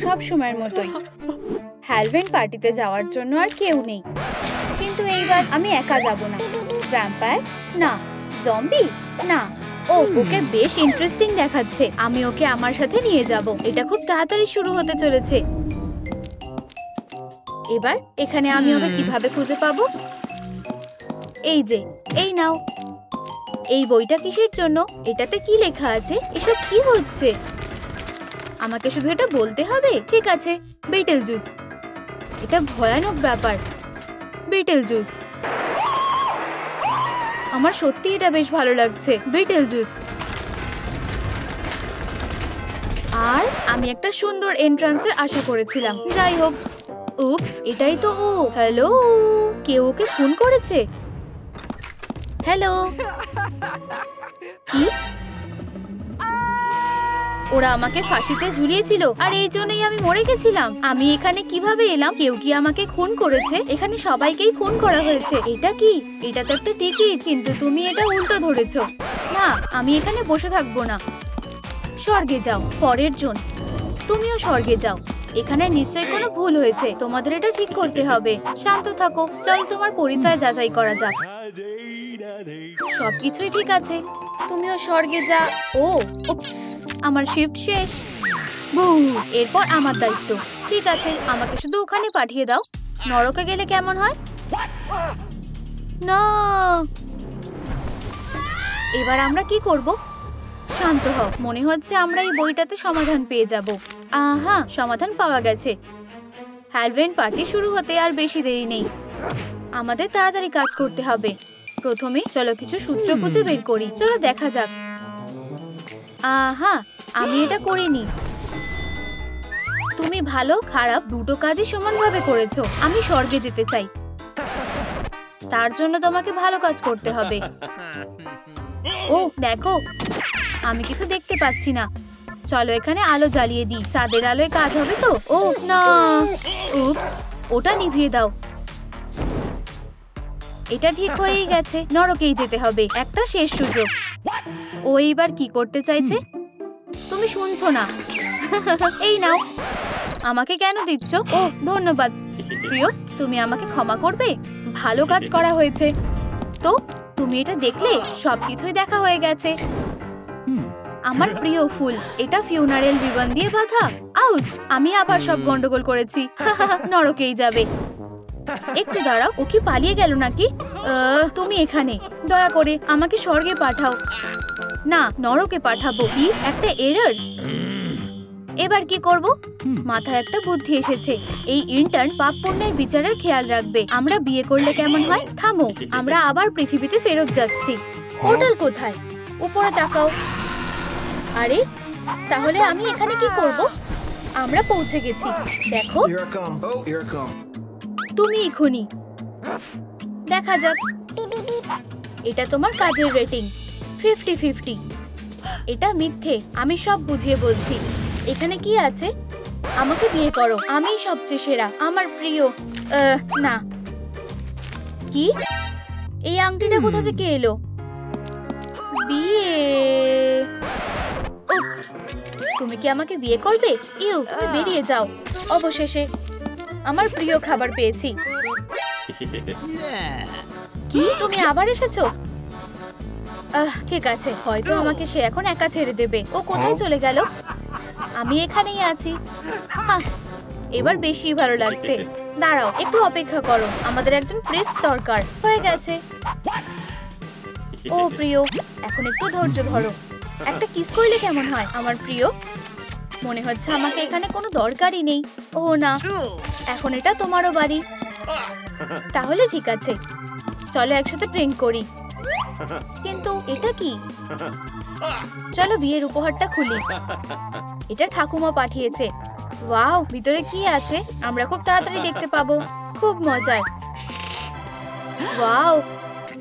সব সময়ের মতোই। হ্যালোউইন পার্টিতে যাওয়ার জন্য আর কেউ নেই, কিন্তু এইবার আমি একা যাব না। ভ্যাম্পায়ার না, জম্বি না। ও, ওকে বেশ ইন্টারেস্টিং দেখাচ্ছে। আমি ওকে আমার সাথে নিয়ে যাব। এটা খুব তাড়াতাড়ি শুরু হতে চলেছে। এবার এখানে আমি ওকে কিভাবে খুঁজে পাবো? এই যে, এই নাও। এই বইটা কিসের জন্য? এটাতে কি লেখা আছে? এসব কি হচ্ছে? আমাকে শুধু এটা বলতে হবে? ঠিক আছে, বিটেল জুস। এটা ভয়ানক ব্যাপার। Betel juice. আমার সত্যি এটা বেশ ভালো লাগছে। Betel juice. আর আমি একটা সুন্দর এন্ট্রান্সের আশা করেছিলাম। যাই হোক, উপস, এটাই তো ও। হ্যালো, কেউ ওকে ফোন করেছে? হ্যালো, কি? ওরা আমাকে ফাঁসিতে ঝুলিয়েছিল আর এই জন্যই আমি মরে গেছিলাম। আমি এখানে কিভাবে এলাম? কেউ কি আমাকে খুন করেছে? এখানে সবাইকেই খুন করা হয়েছে। এটা কি? এটা তো একটা টিকিট, কিন্তু তুমি এটা উল্টো ধরেছো। না, আমি এখানে বসে থাকবো না। স্বর্গে যাও। পরের জন, তুমিও স্বর্গে যাও। এখানে নিশ্চয়ই কোনো ভুল হয়েছে। তোমাদের এটা ঠিক করতে হবে। শান্ত থাকো। চল তোমার পরিচয় যাচাই করা যাক। সবকিছুই ঠিক আছে। তুমিও স্বর্গে যা। ও, উপস, আমার শিফট শেষ। বুম, এরপর আমার দায়িত্ব। ঠিক আছে, আমাকে শুধু ওখানে পাঠিয়ে দাও। নরকে গেলে কেমন হয়? না, এবার আমরা কি করব? শান্ত হও। মনে হচ্ছে আমরা এই বইটাতে সমাধান পেয়ে যাব। আহা, সমাধান পাওয়া গেছে। হ্যালোউইন পার্টি শুরু হতে আর বেশি দেরি নেই। আমাদের তাড়াতাড়ি কাজ করতে হবে। প্রথমে চলো কিছু সূত্র খুঁজে বের করি। চলো দেখা যাক। আহা, আমি এটা করিনি। তুমি ভালো খারাপ দুটো কাজই সমানভাবে করেছো। আমি স্বর্গে যেতে চাই। তার জন্য তোমাকে ভালো কাজ করতে হবে। ও, দেখো, আমি কিছু দেখতে পাচ্ছি না। চলো এখানে আলো জ্বালিয়ে দিই। চাঁদের আলোয় কাজ হবে তো? ও না, উপস, ওটা নিভিয়ে দাও। এটা ঠিক হয়েই গেছে। নরকেই যেতে হবে। একটা শেষ সুযোগ। ও এইবার কি করতে চাইছে? তুমি শুনছো না? এই নাও। আমাকে কেন দিচ্ছ? ও, ধন্যবাদ প্রিয়। তুমি আমাকে ক্ষমা করবে? ভালো কাজ করা হয়েছে। তো তুমি এটা দেখলে? সবকিছুই দেখা হয়ে গেছে। আমার প্রিয় ফুল। এটা ফিউনারেল রিবন দিয়ে বাঁধা। আউচ, আমি আবার সব গন্ডগোল করেছি। নরকেই যাবে। একটু দাঁড়াও, ও কি পালিয়ে গেল নাকি? তুমি এখানে। দয়া করে আমাকে স্বর্গে পাঠাও। না, নরকে পাঠাবো। কি একটা এরর। এবার কি করব? মাথায় একটা বুদ্ধি এসেছে। এই ইন্টার্ন পাপ পুণ্যের বিচারের খেয়াল রাখবে। আমরা বিয়ে করলে কেমন হয়? থামো, আমরা আবার পৃথিবীতে ফেরত যাচ্ছি। পোর্টাল কোথায়? উপরে তাকাও। আরে, তাহলে আমি এখানে কি করব? আমরা পৌঁছে গেছি। দেখো, তুমি এখনই। দেখা যাক। এটা তোমার কাজের রেটিং 50-50। এটা মিথ্যে। আমি সব বুঝিয়ে বলছি। এখানে কি আছে? আমাকে বিয়ে করো। আমিই সবচেয়ে সেরা। আমার প্রিয়। না। কি? এই আংটিটা কোথা থেকে এলো? বিয়ে? উপস, তুমি কি আমাকে বিয়ে করবে? ইউ, তুমি বেরিয়ে যাও। অবশেষে আমার প্রিয় খাবার পেয়েছি। কি, তুমি আবার এসেছো? ঠিক আছে, হয়তো আমাকে সে এখন একা ছেড়ে দেবে। ও কোথায় চলে গেল? আমি এখানেই আছি। এবার বেশি ভালো লাগছে। দাঁড়াও, একটু অপেক্ষা করো। আমাদের একজন প্রিস্ট দরকার। হয়ে গেছে। ও প্রিয়, এখন একটু ধৈর্য ধরো। একটা কিস করলে কেমন হয় আমার প্রিয়? মনে হচ্ছে আমাকে এখানে কোনো দরকারই নেই। ও না, এখন এটা তোমারও বাড়ি। তাহলে ঠিক আছে, চলো একসাথে ড্রিঙ্ক করি। কিন্তু এটা কি? চলো বিয়ের উপহারটা খুলি। এটা ঠাকুমা পাঠিয়েছে। ওয়াও, ভিতরে কি আছে আমরা খুব তাড়াতাড়ি দেখতে পাবো। খুব মজার। ওয়াও,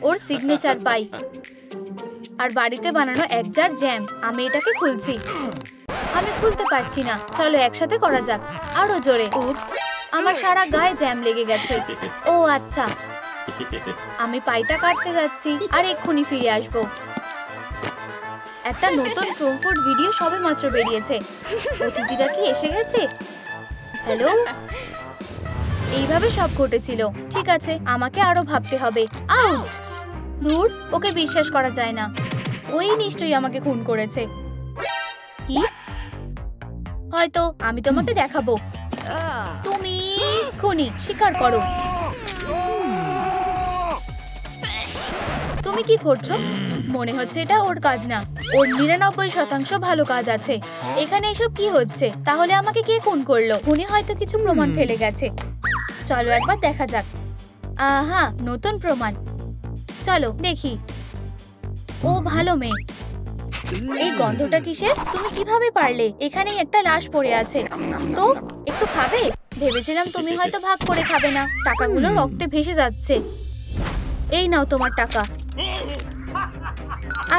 ওর সিগনেচার পাই। আর বাড়িতে বানানো এক জার জ্যাম। আমি এটাকে খুলছি। আমি খুলতে পারছি না। চলো একসাথে করা যাক। আরো জোরে। উপস, আমার সারা গায়ে জ্যাম লেগে গেছে। ও আচ্ছা, আমি পাইটা কাটতে যাচ্ছি আর এক্ষুনি ফিরে আসবো। একটা নতুন প্রোমফুড ভিডিও সবেমাত্র বেরিয়েছে। অতিথিরা কি এসে গেছে? হ্যালো, এইভাবে সব ঘটেছিল। ঠিক আছে, আমাকে আরো ভাবতে হবে। আউচ! দূর, ওকে বিশ্বাস করা যায় না। ওই নিশ্চয়ই আমাকে খুন করেছে। কি? হয়তো আমি তোমাকে দেখাবো। তুমি খুনি, স্বীকার করো। তুমি কি করছো? মনে হচ্ছে এটা ওর কাজ না। ওর 99% ভালো কাজ আছে। এখানে এসব কি হচ্ছে? তাহলে আমাকে কে খুন করলো? খুনি হয়তো কিছু প্রমাণ ফেলে গেছে। চলো একবার দেখা যাক। আহা, নতুন প্রমাণ। চলো দেখি। ও ভালো মেয়ে। এই গন্ধটা কিসের? তুমি কিভাবে পারলে? এখানেই একটা লাশ পড়ে আছে। তো একটু খাবে? ভেবেছিলাম তুমি হয়তো ভাগ করে খাবে না। টাকাগুলো রক্তে ভেসে যাচ্ছে। এই নাও তোমার টাকা।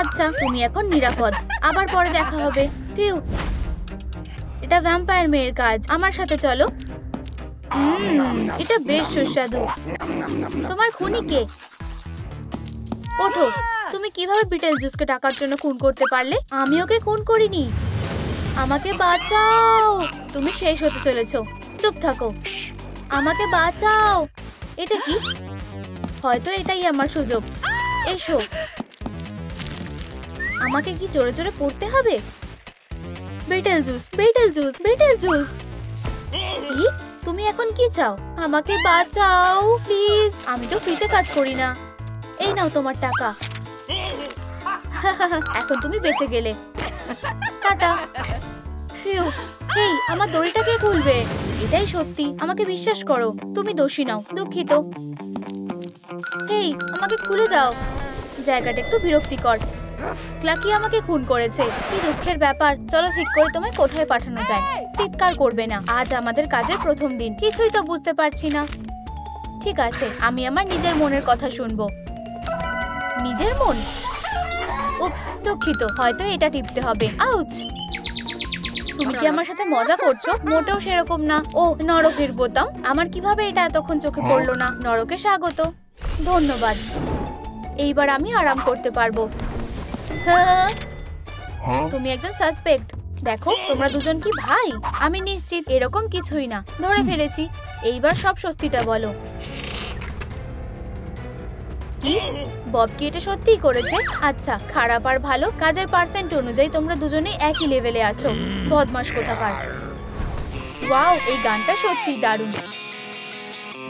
আচ্ছা, তুমি এখন নিরাপদ। আবার পরে দেখা হবে। ফিউ, এটা ভ্যাম্পায়ার মেয়ের কাজ। আমার সাথে চলো। এটা বেশ সুস্বাদু। তোমার খুনি কে? ওঠো। তুমি কিভাবে বিটেল জুসকে টাকার জন্য খুন করতে পারলে? আমি ওকে খুন করিনি। আমাকে বাঁচাও। তুমি শেষ হতে চলেছো। চুপ থাকো। আমাকে বাঁচাও। এটা কি? হয়তো এটাই আমার সুযোগ। এসো। আমাকে কি জোরে জোরে পড়তে হবে? Betel juice, betel juice, betel juice. কি? তুমি এখন কি চাও? আমাকে বাঁচাও প্লিজ। আমি তো ফ্রিতে কাজ করি না। এই নাও তোমার টাকা। এখন তুমি বেঁচে গেলে। টাটা। ফিউ। এই, আমার দড়িটা কে খুলবে? এটাই সত্যি। আমাকে বিশ্বাস করো। তুমি দোষী নাও। দুঃখিত। এই, আমাকে খুলে দাও। জায়গাটা একটু বিরক্তিকর। ক্লাকি আমাকে খুন করেছে। কি দুঃখের ব্যাপার। চলো ঠিক করে তোমায় কোথায় পাঠানো যায়। চিৎকার করবে না। আজ আমাদের কাজের প্রথম দিন। কিছুই তো বুঝতে পারছি না। ঠিক আছে, আমি আমার নিজের মনের কথা শুনবো। নিজের মন? উপস, দুঃখিত। হয়তো এটা টিপতে হবে। আউচ! তুমি কি আমার সাথে মজা করছো? মোটেও সেরকম না। ও, নরকের বোতাম। আমার কিভাবে এটা এতক্ষণ চোখে পড়লো না? নরকে স্বাগত। ধন্যবাদ। এইবার আমি আরাম করতে পারবো। তুমি একজন সাসপেক্ট। দেখো, তোমরা দুজন কি ভাই? আমি নিশ্চিত এরকম কিছুই না। ধরে ফেলেছি। এইবার সব সত্যিটা বলো। কি? বব কি এটা সত্যিই করেছে? আচ্ছা, খারাপ আর ভালো কাজের পার্সেন্ট অনুযায়ী তোমরা দুজনেই একই লেভেলে আছো। বদমাশ কোথাকার। ওয়াও, এই গানটা সত্যিই দারুণ।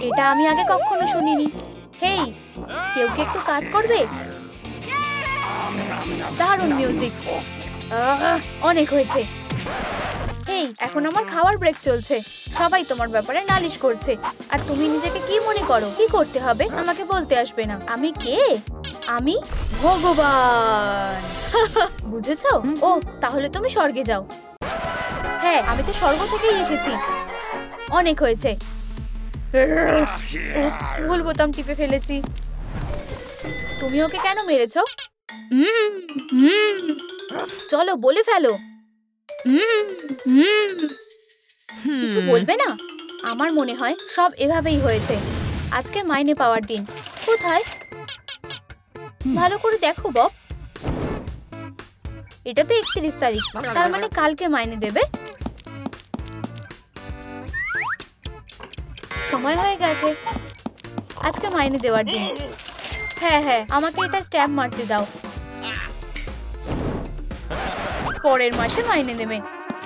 এটা আমি আগে কখনো শুনিনি। হেই, কেউ কি একটু কাজ করবে? দারুণ মিউজিক। অনেক হয়েছে। হেই, এখন আমার খাওয়ার ব্রেক চলছে। সবাই তোমার ব্যাপারে নালিশ করছে। আর তুমি নিজেকে কি মনে করো? কি করতে হবে আমাকে বলতে আসবে না। আমি কে? আমি ভগবান। বুঝেছো? ও, তাহলে তুমি স্বর্গে যাও। হ্যাঁ, আমি তো স্বর্গ থেকেই এসেছি। অনেক হয়েছে। ভুল বোতাম টিপে ফেলেছি। তুমি ওকে কেন মেরেছো? চলো বলে ফেলো। কিছু বলবে না? আমার মনে হয় সব এভাবেই হয়েছে। আজকে মাইনে পাওয়ার দিন। কোথায়? ভালো করে দেখো বব। এটা তো 31 তারিখ। তার মানে কালকে মাইনে দেবে। সময় হয়ে গেছে। আজকে মাইনে দেওয়ার দিন। হ্যাঁ হ্যাঁ, আমাকে এটা স্ট্যাম্প মারতে দাও। পরের মাসে মাইনে দেবে।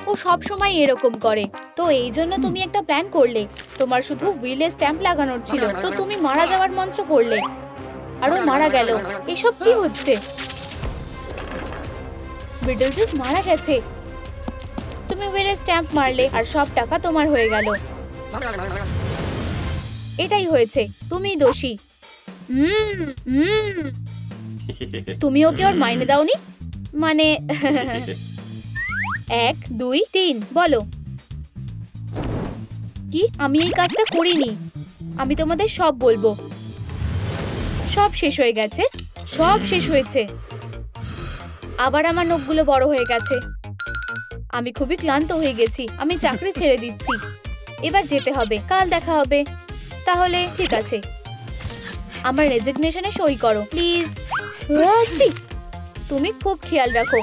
ও সব সময় এরকম করে। তো এই জন্য তুমি একটা প্ল্যান করলে। তোমার শুধু হুইলে স্ট্যাম্প লাগানোর ছিল, তো তুমি মারা যাওয়ার মন্ত্র পড়লে। আর ও মারা গেল। এসব কি হচ্ছে? বিটলজুস মারা গেছে। তুমি হুইলে স্ট্যাম্প মারলে আর সব টাকা তোমার হয়ে গেল। এটাই হয়েছে। তুমিই দোষী। তুমি ওকে ওর মাইনে দাওনি? মানে 1 2 3 বলো। কি? আমি এই কাজটা করিনি। আমি তোমাদের সব বলবো। সব শেষ হয়ে গেছে। সব শেষ হয়েছে। আবার আমার নখগুলো বড় হয়ে গেছে। আমি খুবই ক্লান্ত হয়ে গেছি। আমি চাকরি ছেড়ে দিচ্ছি। এবার যেতে হবে। কাল দেখা হবে। তাহলে ঠিক আছে। আমার রেজিগনেশনে সই করো প্লিজ। তুমি খুব খেয়াল রাখো।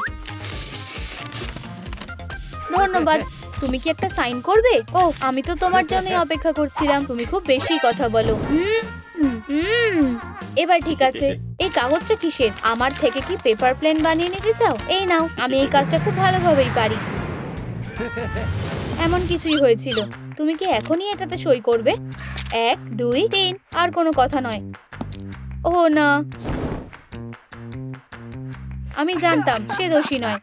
ধন্যবাদ। তুমি কি একটা সাইন করবে? ও, আমি তো তোমার জন্যই অপেক্ষা করছিলাম। তুমি খুব বেশি কথা বলো। এবার ঠিক আছে। এই কাগজটা কিসের? আমার থেকে কি পেপার প্লেন বানিয়ে নিতে চাও? এই নাও, আমি এই কাজটা খুব ভালোভাবেই পারি। এমন কিছুই হয়েছিল। তুমি কি এখনই এটাতে সই করবে? 1 2 3, আর কোনো কথা নয়। ও না, আমি জানতাম সে দোষী নয়।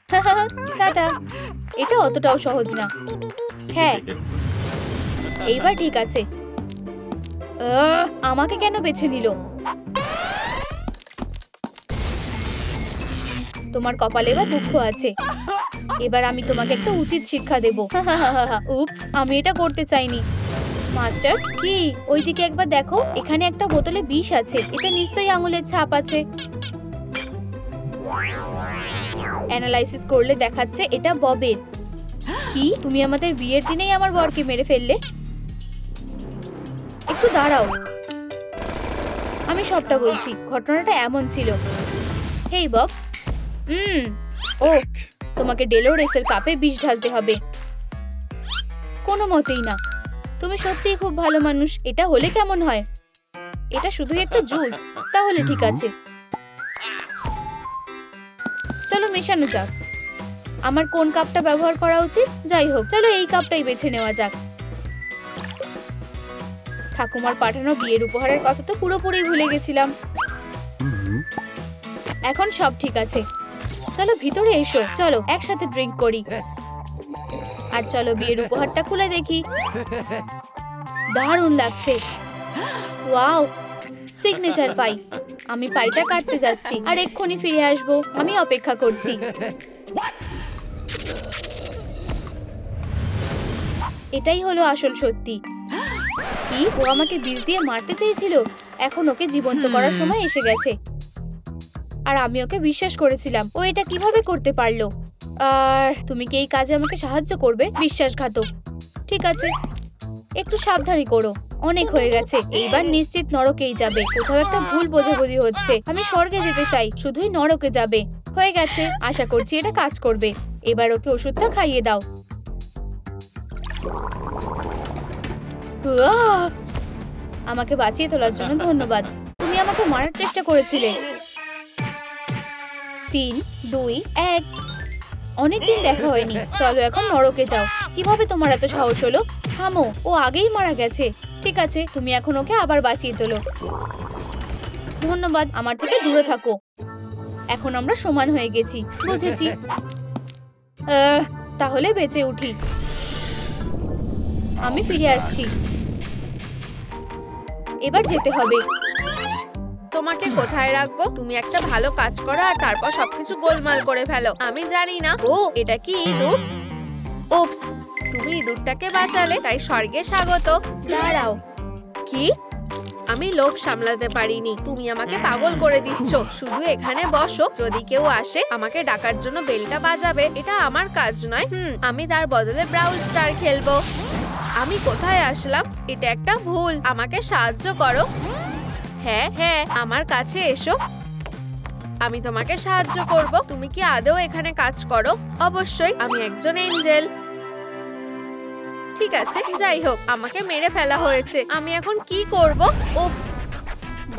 টাটা। এটা অতটাও সহজ না। হ্যাঁ, এইবার ঠিক আছে। আমাকে কেন বেছে নিল? তোমার কপালে এবার দুঃখ আছে। এবার আমি তোমাকে একটা উচিত শিক্ষা দেব। উপস, আমি এটা করতে চাইনি। মাস্টার, কি? ওইদিকে একবার দেখো, এখানে একটা বোতলে বিষ আছে। এটা নিশ্চয়ই আঙুলের ছাপ আছে। অ্যানালাইসিস করলে দেখাচ্ছে এটা ববের। কি? তুমি আমাদের বিয়ের দিনেই আমার বরকে মেরে ফেললে? একটু দাঁড়াও, আমি সবটা বলছি। ঘটনাটা এমন ছিল। হেই বব। ও, তোমাকে ডেলোরেসের কাপে বিষ ঢালতে হবে। কোনো মতেই না। তুমি সত্যিই খুব ভালো মানুষ। এটা হলে কেমন হয়? এটা শুধুই একটা জুস। তাহলে ঠিক আছে, চলো মেশানো যাক। আমার কোন কাপটা ব্যবহার করা উচিত? যাই হোক, চলো এই কাপটাই বেছে নেওয়া যাক। ঠাকুমার পাঠানো বিয়ের উপহারের কথা তো পুরোপুরি ভুলে গেছিলাম। এখন সব ঠিক আছে। চলো ভিতরে এসো। চলো একসাথে ড্রিঙ্ক করি। আর চলো বিয়ের উপহারটা খুলে দেখি। দারুণ লাগছে। ওয়াও, সিগনেচার পাই। আমি পাইটা কাটতে যাচ্ছি আর এক্ষুনি ফিরে আসবো। আমি অপেক্ষা করছি। এটাই হলো আসল সত্যি। কি? ও আমাকে বিষ দিয়ে মারতে চেয়েছিল। এখন ওকে জীবন্ত করার সময় এসে গেছে। আর আমি ওকে বিশ্বাস করেছিলাম। ও এটা কিভাবে করতে পারলো? আর তুমি কি এই কাজে আমাকে সাহায্য করবে? বিশ্বাসঘাতক। ঠিক আছে, একটু সাবধানী করো। অনেক হয়ে গেছে। এইবার নিশ্চিত নরকেই যাবে। কোথাও একটা ভুল বোঝাবুঝি হচ্ছে। আমি স্বর্গে যেতে চাই, শুধুই নরকে যাবে। হয়ে গেছে। আশা করছি এটা কাজ করবে। এবার ওকে ওষুধটা খাইয়ে দাও। আমাকে বাঁচিয়ে তোলার জন্য ধন্যবাদ। তুমি আমাকে মারার চেষ্টা করেছিলে। 3 2 1। অনেকদিন দেখা হয়নি। চলো এখন নরকে যাও। কিভাবে তোমার এত সাহস হলো? থামো, ও আগেই মারা গেছে। ঠিক আছে, তুমি এখন ওকে আবার বাঁচিয়ে তোলো। ধন্যবাদ। আমার থেকে দূরে থাকো। এখন আমরা সমান হয়ে গেছি। বুঝেছি। তাহলে বেঁচে উঠি। আমি ফিরে আসছি। এবার যেতে হবে। তোমাকে কোথায় রাখবো? তুমি একটা ভালো কাজ করো আর তারপর সবকিছু গোলমাল করে ফেলো। আমি জানি না। ও, এটা কি ইঁদুর? উপস, তুমি ইঁদুরটাকে বাঁচালে, তাই স্বর্গে স্বাগত। দাঁড়াও। কি? আমি লোভ সামলাতে পারিনি। তুমি আমাকে পাগল করে দিচ্ছ। শুধু এখানে বসো। যদি কেউ আসে, আমাকে ডাকার জন্য বেলটা বাজাবে। এটা আমার কাজ নয়। আমি তার বদলে ব্রাউল স্টার খেলবো। আমি কোথায় আসলাম? এটা একটা ভুল। আমাকে সাহায্য করো। হ্যাঁ হ্যাঁ, আমার কাছে এসো। আমি তোমাকে সাহায্য করব। তুমি কি আদৌ এখানে কাজ করো? অবশ্যই, আমি একজন এঞ্জেল। ঠিক আছে, যাই হোক, আমাকে মেরে ফেলা হয়েছে। আমি এখন কি করব? উপস,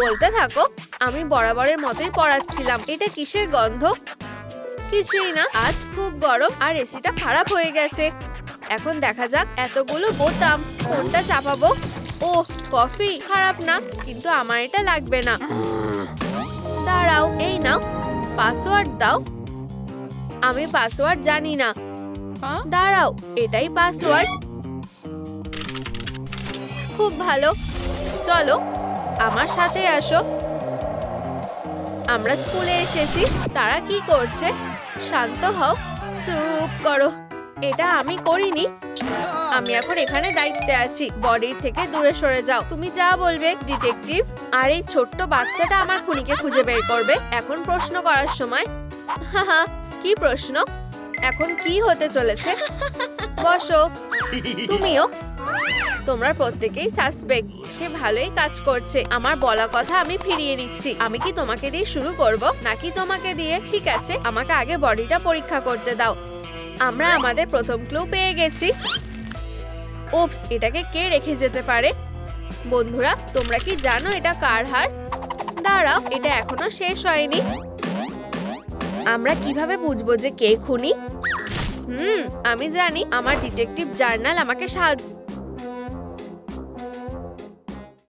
বলতে থাকো। আমি বরাবরের মতোই পড়াচ্ছিলাম। এটা কিসের গন্ধ? কিছুই না। আজ খুব গরম আর এসিটা খারাপ হয়ে গেছে। এখন দেখা যাক। এতগুলো বোতাম, কোনটা চাপাবো? ওহ, কফি। খারাপ না, কিন্তু আমার এটা লাগবে না। দাঁড়াও, এই নাও, পাসওয়ার্ড দাও। আমি পাসওয়ার্ড জানি না। দাঁড়াও, এটাই পাসওয়ার্ড। খুব ভালো। চলো আমার সাথে আসো। আমরা স্কুলে এসেছি। তারা কি করছে? শান্ত হও। চুপ করো। এটা আমি করিনি। আমি এখন এখানে দায়িত্বে আছি। বডির থেকে দূরে সরে যাও। তুমি যা বলবে, ডিটেকটিভ। আর এই ছোট্ট বাচ্চাটা আমার খুনিকে খুঁজে বের করবে। এখন প্রশ্ন করার সময়। হাহা, কি প্রশ্ন? এখন কি হতে চলেছে? বসো। তুমিও। তোমরা প্রত্যেকেই সাসপেক্ট। সে ভালোই কাজ করছে। আমার বলা কথা আমি ফিরিয়ে নিচ্ছি। আমি কি তোমাকে দিয়ে শুরু করব নাকি তোমাকে দিয়ে? ঠিক আছে, আমাকে আগে বডিটা পরীক্ষা করতে দাও। আমরা আমাদের প্রথম ক্লু পেয়ে গেছি। উপস, এটাকে কে রেখে যেতে পারে? বন্ধুরা, তোমরা কি জানো এটা কার হার? দাঁড়াও, এটা এখনো শেষ হয়নি। আমরা কিভাবে বুঝবো যে কে খুনি? আমি জানি, আমার ডিটেকটিভ জার্নাল আমাকে সাহায্য